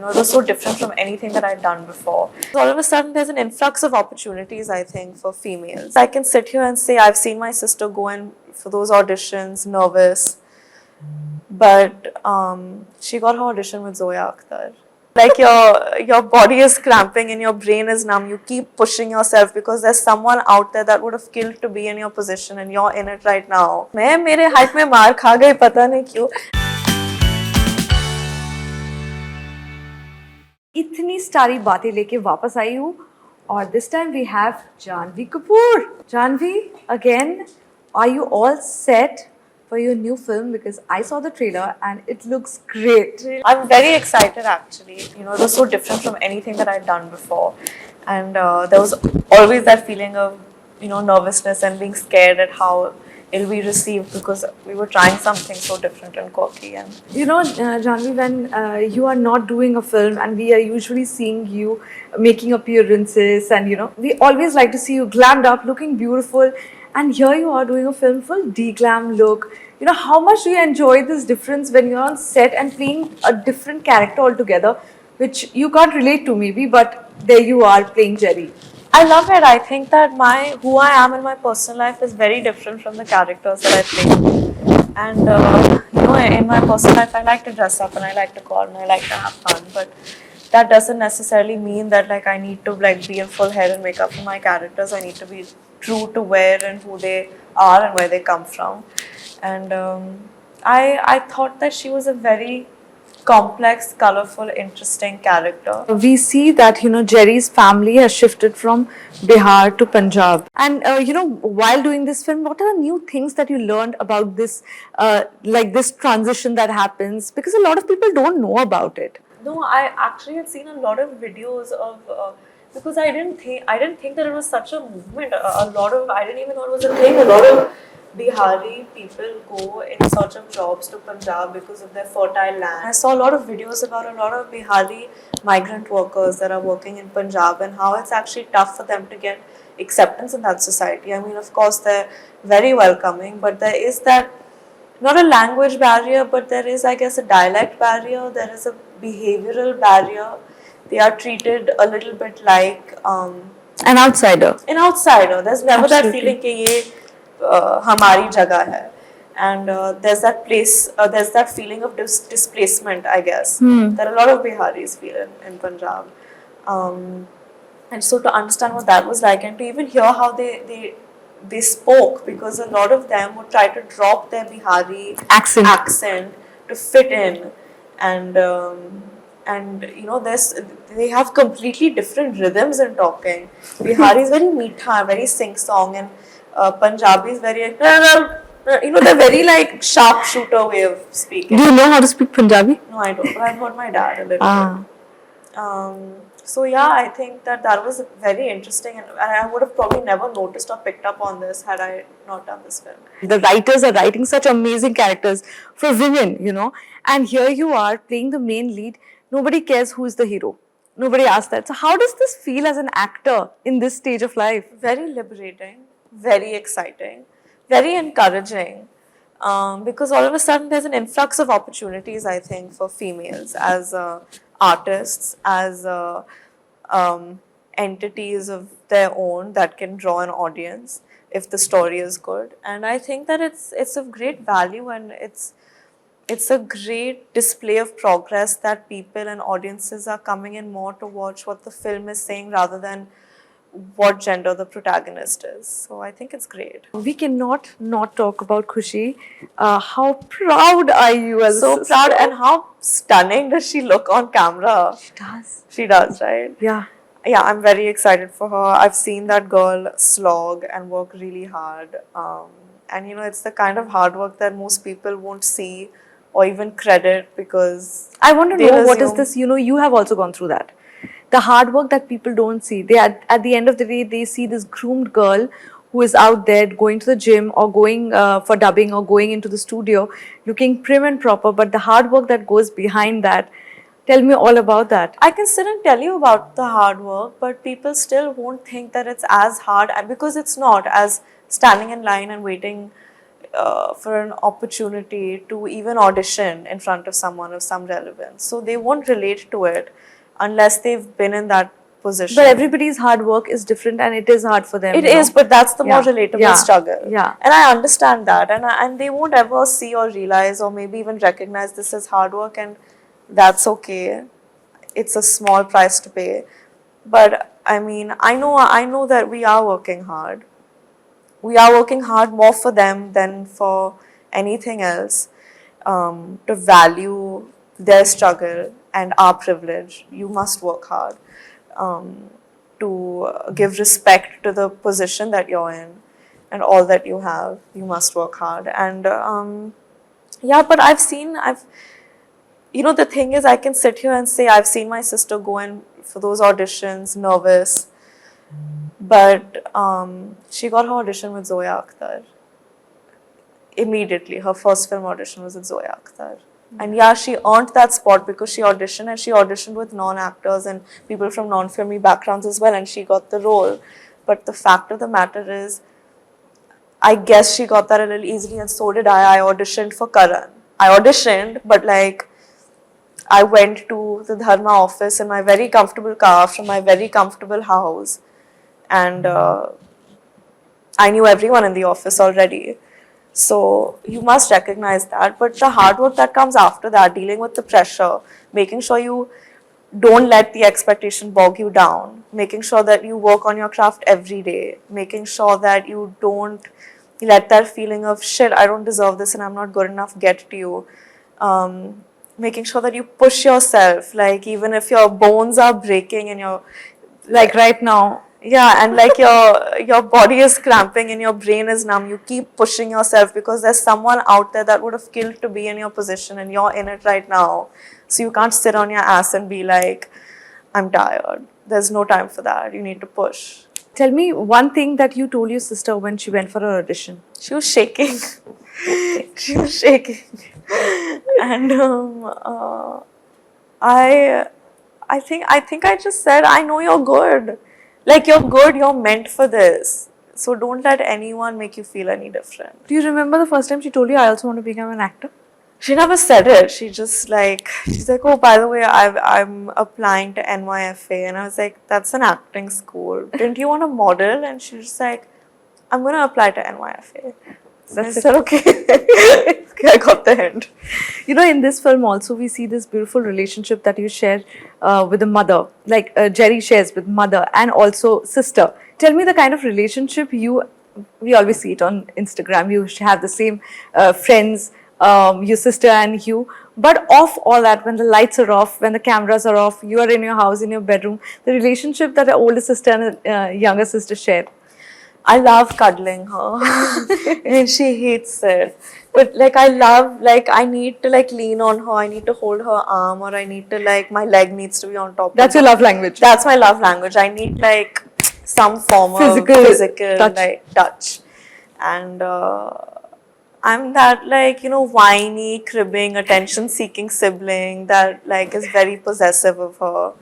it was so different from anything that I'd done before. So all of a sudden, there's an influx of opportunities, I think, for females. I can sit here and say I've seen my sister go in for those auditions, nervous, but she got her audition with Zoya Akhtar. Like your body is cramping and your brain is numb. You keep pushing yourself because there's someone out there that would have killed to be in your position and you're in it right now. मैं मेरे height में मार खा गई पता नहीं क्यों. इतनी सारी बातें लेके वापस आई हूँ और this time we have Janhvi Kapoor. Janhvi, again, are you all set for your new film? Because I saw the trailer and it looks great. I'm very excited actually. It was so different from anything that I'd done before. And there was always that feeling of, nervousness and being scared at how it'll be received because we were trying something so different and quirky. And Janvi, when you are not doing a film and we are usually seeing you making appearances and we always like to see you glammed up, looking beautiful. And here you are doing a film full de-glam look. How much do you enjoy this difference when you're on set and playing a different character altogether, which you can't relate to maybe, but there you are playing Jerry. I love it. I think that who I am in my personal life is very different from the characters that I play. And in my personal life, I like to dress up and I like to call and I like to have fun. But that doesn't necessarily mean that I need to be in full hair and makeup for my characters. I need to be true to where and who they are and where they come from. And I thought that she was a very complex, colorful, interesting character. We see that Jerry's family has shifted from Bihar to Punjab, and while doing this film, what are the new things that you learned about this, this transition that happens? Because a lot of people don't know about it. No, I actually had seen a lot of videos of because I didn't think that it was such a movement. I didn't even know it was a thing. A lot of Bihari people go in search of jobs to Punjab because of their fertile land. I saw a lot of videos about a lot of Bihari migrant workers that are working in Punjab and how it's actually tough for them to get acceptance in that society. I mean, of course, they're very welcoming, but there is that, not a language barrier, but there is, I guess, a dialect barrier. There is a behavioral barrier. They are treated a little bit like an outsider. An outsider. There's never that feeling कि ये हमारी जगह है, and there's that there's that feeling of displacement, I guess, that a lot of Biharis feel in Punjab. And so to understand what that was like and to even hear how they spoke, because a lot of them would try to drop their Bihari accent to fit in, and they have completely different rhythms in talking. Bihari is very meetha, very sing-song, and Punjabi is very they're very sharpshooter way of speaking. Do you know how to speak Punjabi? No, I don't, but I've heard my dad a little bit. So yeah, I think that was very interesting, and I would have probably never noticed or picked up on this had I not done this film. The writers are writing such amazing characters for women, and here you are playing the main lead. Nobody cares who is the hero. Nobody asks that. So how does this feel as an actor in this stage of life? Very liberating, very exciting, very encouraging, because all of a sudden there's an influx of opportunities, I think, for females as artists, as entities of their own that can draw an audience if the story is good. And I think that it's of great value, and it's a great display of progress that people and audiences are coming in more to watch what the film is saying rather than what gender the protagonist is. So I think it's great. We cannot not talk about Khushi. How proud are you as so proud, and how stunning does she look on camera? She does. She does, right? Yeah. Yeah, I'm very excited for her. I've seen that girl slog and work really hard. And it's the kind of hard work that most people won't see or even credit, because I want to know what is this, you have also gone through that. The hard work that people don't see. They at the end of the day, they see this groomed girl who is out there going to the gym or going for dubbing or going into the studio looking prim and proper, but the hard work that goes behind that. Tell me all about that. I can sit and tell you about the hard work, but people still won't think that it's as hard, because it's not, as standing in line and waiting for an opportunity to even audition in front of someone of some relevance. So they won't relate to it unless they've been in that position. But everybody's hard work is different, and it is hard for them. It you is, know? but that's the more Yeah. relatable Yeah. struggle. Yeah. And I understand that, and they won't ever see or realize or maybe even recognize this as hard work, and that's okay. It's a small price to pay. But I mean, I know that we are working hard. We are working hard more for them than for anything else. To value their struggle and our privilege, you must work hard. To give respect to the position that you're in and all that you have, you must work hard. And yeah, but the thing is, I can sit here and say I've seen my sister go in for those auditions, nervous, but she got her audition with Zoya Akhtar. Immediately, her first film audition was with Zoya Akhtar. And yeah, she earned that spot because she auditioned, and she auditioned with non-actors and people from non-filmy backgrounds as well, and she got the role. But the fact of the matter is, I guess she got that a little easily, and so did I. I auditioned for Karan. I auditioned, but like, I went to the Dharma office in my very comfortable car from my very comfortable house, and I knew everyone in the office already. So you must recognize that. But the hard work that comes after that, dealing with the pressure, making sure you don't let the expectation bog you down, making sure that you work on your craft every day, making sure that you don't let that feeling of shit, I don't deserve this and I'm not good enough get to you. Making sure that you push yourself, like even if your bones are breaking and you're Like right now. yeah, and like your body is cramping and your brain is numb, you keep pushing yourself because there's someone out there that would have killed to be in your position and you're in it right now. So you can't sit on your ass and be like, I'm tired. There's no time for that. You need to push. Tell me one thing that you told your sister when she went for her audition. She was shaking. She was shaking. And I think I just said, I know you're good. Like, you're good, you're meant for this. So don't let anyone make you feel any different. Do you remember the first time she told you, I also want to become an actor? She never said it. She's like, oh, by the way, I'm applying to NYFA. And I was like, that's an acting school. Didn't you want to model? And she was just like, I'm going to apply to NYFA. So I said, okay. I got the hint. You know, in this film also, we see this beautiful relationship that you share with the mother, like Jerry shares with mother and also sister. Tell me the kind of relationship we always see it on Instagram. You have the same friends, your sister and you. But off all that, when the lights are off, when the cameras are off, you are in your house, in your bedroom, the relationship that an older sister and a younger sister share. I love cuddling her and she hates it. But like I need to like lean on her, I need to hold her arm, or I need to like, my leg needs to be on top That's of your her. love language. That's my love language. I need like some form Physical of physical touch. like touch. And I'm that like, whiny, cribbing, attention seeking sibling that like is very possessive of her.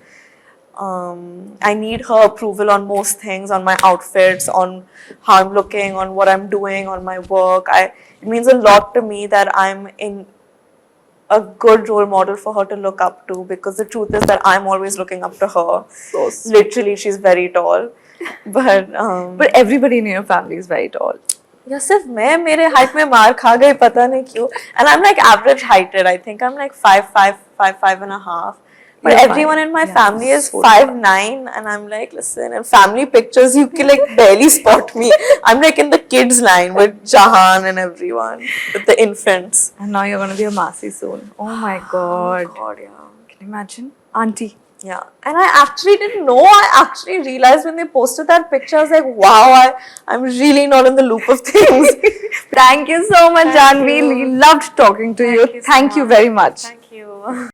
I need her approval on most things, on my outfits, on how I'm looking, on what I'm doing, on my work. It means a lot to me that I'm in a good role model for her to look up to, because the truth is that I'm always looking up to her. So sweet. Literally, she's very tall. But everybody in your family is very tall. या सिर्फ मैं मेरे height में मार खा गई पता नहीं क्यों. And I'm like average heighted. I think I'm like 5'5", 5'5.5". But You're everyone fine. in my Yeah, family is so 5'9", and I'm like, listen, in family pictures you can like barely spot me. I'm like in the kids line with Jahan and everyone, with the infants. And now you're going to be a Masi soon. Oh my God. Oh God, yeah. Can you imagine? Auntie. Yeah, and I actually didn't know. I actually realized when they posted that picture, I was like, wow, I'm really not in the loop of things. Thank you so much, Thank Janvi. you. We loved talking to you. so Thank you much. very much. Thank you.